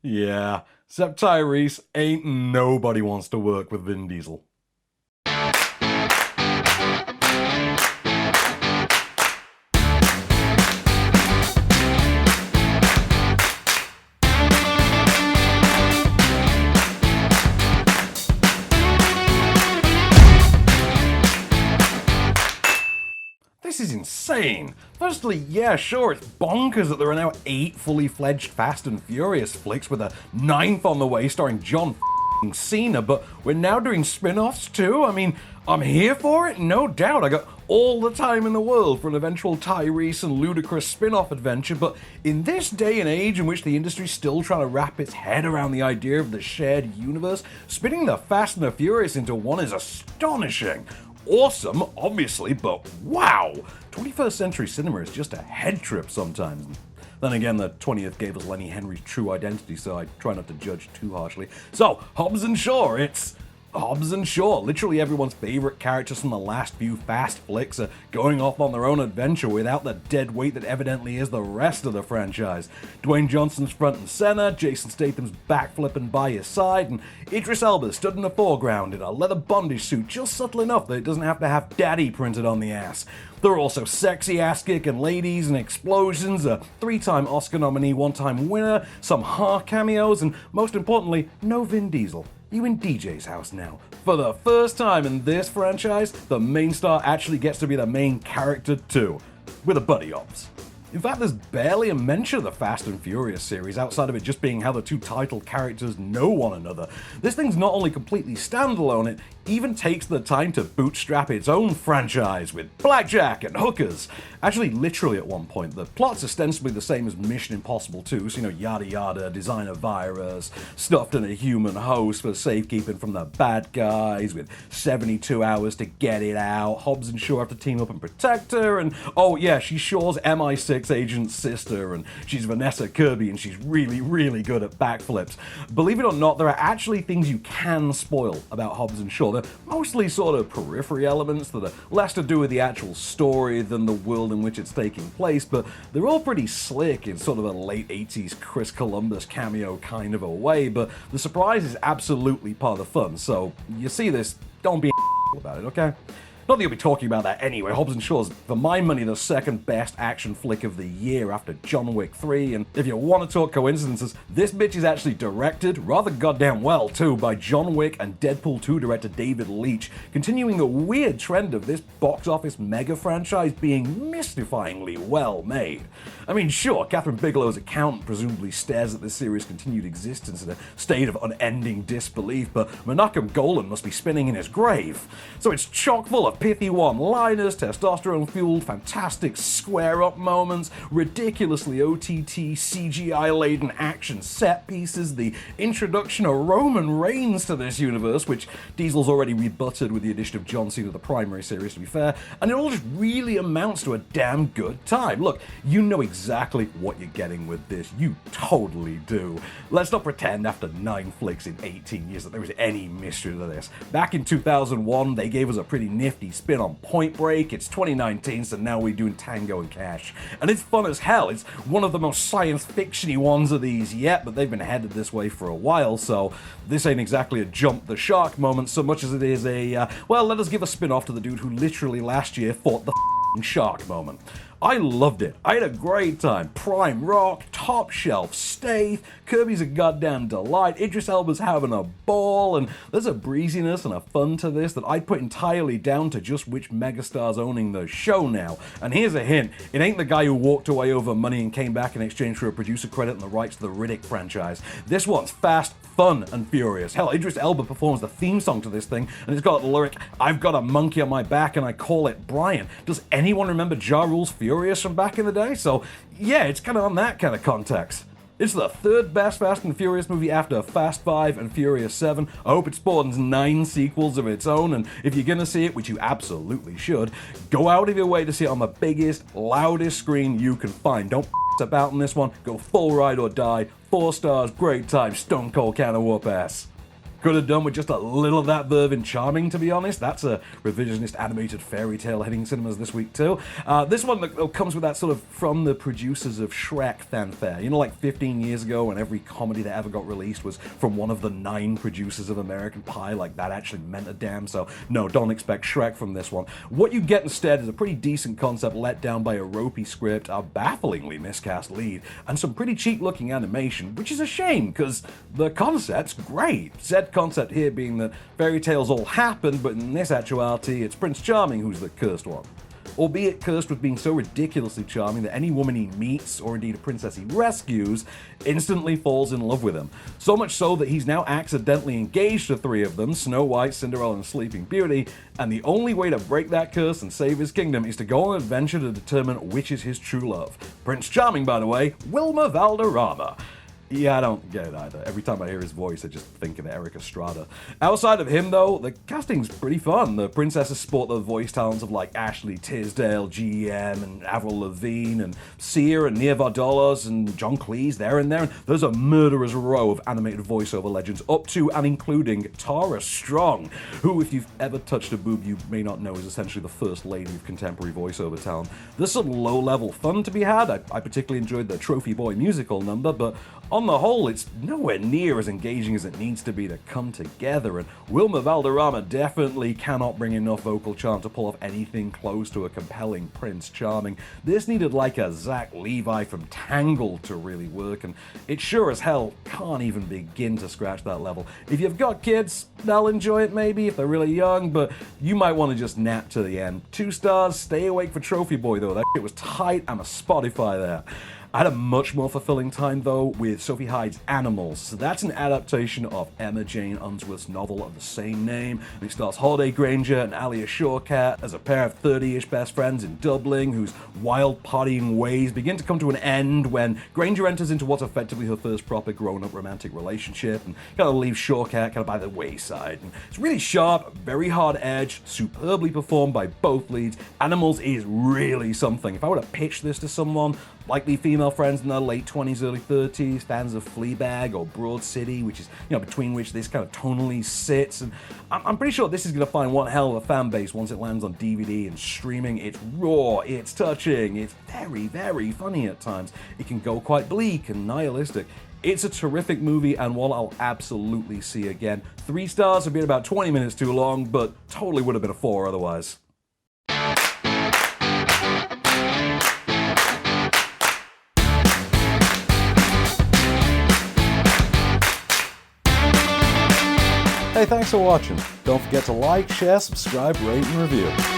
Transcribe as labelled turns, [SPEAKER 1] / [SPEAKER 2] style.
[SPEAKER 1] Yeah, except Tyrese, ain't nobody wants to work with Vin Diesel. This is insane. Firstly, yeah, sure, it's bonkers that there are now 8 fully fledged Fast and Furious flicks with a 9th on the way starring John Cena, but we're now doing spin-offs too? I mean, I'm here for it, no doubt. I got all the time in the world for an eventual Tyrese and Ludacris spin-off adventure, but in this day and age in which the industry's still trying to wrap its head around the idea of the shared universe, spinning the Fast and the Furious into one is astonishing. Awesome, obviously, but wow! 21st century cinema is just a head trip sometimes. Then again, the 20th gave us Lenny Henry's true identity, so I try not to judge too harshly. So, Hobbs and Shaw, it's Hobbs and Shaw. Literally everyone's favorite characters from the last few Fast flicks are going off on their own adventure without the dead weight that evidently is the rest of the franchise. Dwayne Johnson's front and center, Jason Statham's backflipping by his side, and Idris Elba stood in the foreground in a leather bondage suit just subtle enough that it doesn't have to have daddy printed on the ass. There are also sexy ass-kicking ladies and explosions, a 3-time Oscar nominee, 1-time winner, some Ha cameos, and most importantly, no Vin Diesel. You in DJ's house now. For the first time in this franchise, the main star actually gets to be the main character too, with a buddy ops. In fact, there's barely a mention of the Fast and Furious series outside of it just being how the two title characters know one another. This thing's not only completely standalone, it even takes the time to bootstrap its own franchise with blackjack and hookers. Actually, literally at one point, the plot's ostensibly the same as Mission Impossible 2, so yada yada, design a virus, stuffed in a human host for safekeeping from the bad guys, with 72 hours to get it out. Hobbs and Shaw have to team up and protect her, and oh yeah, she's Shaw's MI6 agent's sister, and she's Vanessa Kirby, and she's really, really good at backflips. Believe it or not, there are actually things you can spoil about Hobbs and Shaw. They're mostly sort of periphery elements that are less to do with the actual story than the world in which it's taking place, but they're all pretty slick in sort of a late 80s Chris Columbus cameo kind of a way, but the surprise is absolutely part of the fun, so you see this, don't be about it, okay? Not that you'll be talking about that anyway. Hobbs and Shaw's, for my money, the second best action flick of the year after John Wick 3, and if you want to talk coincidences, this bitch is actually directed, rather goddamn well too, by John Wick and Deadpool 2 director David Leitch, continuing the weird trend of this box office mega franchise being mystifyingly well made. I mean, sure, Catherine Bigelow's accountant presumably stares at this series' continued existence in a state of unending disbelief, but Menachem Golan must be spinning in his grave. So it's chock full of pithy one-liners, testosterone-fueled, fantastic square-up moments, ridiculously OTT, CGI-laden action set pieces, the introduction of Roman Reigns to this universe, which Diesel's already rebutted with the addition of John Cena to the primary series, to be fair, and it all just really amounts to a damn good time. Look, you know exactly what you're getting with this. You totally do. Let's not pretend after 9 flicks in 18 years that there was any mystery to this. Back in 2001, they gave us a pretty nifty spin on Point Break. It's 2019, so now we're doing Tango and Cash. And it's fun as hell. It's one of the most science fiction-y ones of these yet, but they've been headed this way for a while, so this ain't exactly a jump the shark moment so much as it is a, well, let us give a spin-off to the dude who literally last year fought the shark moment. I loved it. I had a great time. Prime rock, top shelf Stath, Kirby's a goddamn delight, Idris Elba's having a ball, and there's a breeziness and a fun to this that I'd put entirely down to just which megastar's owning the show now. And here's a hint, it ain't the guy who walked away over money and came back in exchange for a producer credit and the rights to the Riddick franchise. This one's fast, fun, and furious. Hell, Idris Elba performs the theme song to this thing, and it's got the lyric, "I've got a monkey on my back and I call it Brian." Does anyone remember Ja Rule's Furious from back in the day? So yeah, it's kind of on that kind of context. It's the third best Fast and Furious movie after Fast 5 and Furious 7. I hope it spawns 9 sequels of its own, and if you're gonna see it, which you absolutely should, go out of your way to see it on the biggest, loudest screen you can find. Don't about in this one, go full ride or die, 4 stars, great time, stone cold can of whoop ass. Could have done with just a little of that verve in Charming, to be honest. That's a revisionist animated fairy tale hitting cinemas this week too. This one comes with that sort of from the producers of Shrek fanfare. You know, like 15 years ago when every comedy that ever got released was from one of the 9 producers of American Pie, like that actually meant a damn. So no, don't expect Shrek from this one. What you get instead is a pretty decent concept let down by a ropey script, a bafflingly miscast lead, and some pretty cheap looking animation, which is a shame because the concept's great. Said concept here being that fairy tales all happen, but in this actuality it's Prince Charming who's the cursed one. Albeit cursed with being so ridiculously charming that any woman he meets, or indeed a princess he rescues, instantly falls in love with him. So much so that he's now accidentally engaged to 3 of them, Snow White, Cinderella, and Sleeping Beauty, and the only way to break that curse and save his kingdom is to go on an adventure to determine which is his true love. Prince Charming, by the way, Wilmer Valderrama. Yeah, I don't get it either. Every time I hear his voice, I just think of Eric Estrada. Outside of him, though, the casting's pretty fun. The princesses sport the voice talents of like Ashley Tisdale, G.E.M, and Avril Lavigne, and Sia, and Nia Vardalos, and John Cleese, they're in there. And there's a murderer's row of animated voiceover legends, up to and including Tara Strong, who, if you've ever touched a boob, you may not know is essentially the first lady of contemporary voiceover talent. There's some low-level fun to be had. I particularly enjoyed the Trophy Boy musical number, but on the whole, it's nowhere near as engaging as it needs to be to come together, and Wilmer Valderrama definitely cannot bring enough vocal charm to pull off anything close to a compelling Prince Charming. This needed like a Zach Levi from Tangled to really work, and it sure as hell can't even begin to scratch that level. If you've got kids, they'll enjoy it maybe if they're really young, but you might want to just nap to the end. 2 stars, stay awake for Trophy Boy though, that shit was tight. I'm a Spotify there. I had a much more fulfilling time, though, with Sophie Hyde's Animals. So that's an adaptation of Emma Jane Unsworth's novel of the same name. It stars Holiday Granger and Alia Shawkat as a pair of 30-ish best friends in Dublin whose wild partying ways begin to come to an end when Granger enters into what's effectively her first proper grown-up romantic relationship and kind of leaves Shawkat kind of by the wayside. And it's really sharp, very hard-edged, superbly performed by both leads. Animals is really something. If I were to pitch this to someone, likely female friends in their late 20s, early 30s, fans of Fleabag or Broad City, which is, you know, between which this kind of tonally sits. And I'm pretty sure this is going to find one hell of a fan base once it lands on DVD and streaming. It's raw, it's touching, it's very, very funny at times. It can go quite bleak and nihilistic. It's a terrific movie and one I'll absolutely see again. 3 stars have been about 20 minutes too long, but totally would have been a 4 otherwise. Hey, thanks for watching. Don't forget to like, share, subscribe, rate, and review.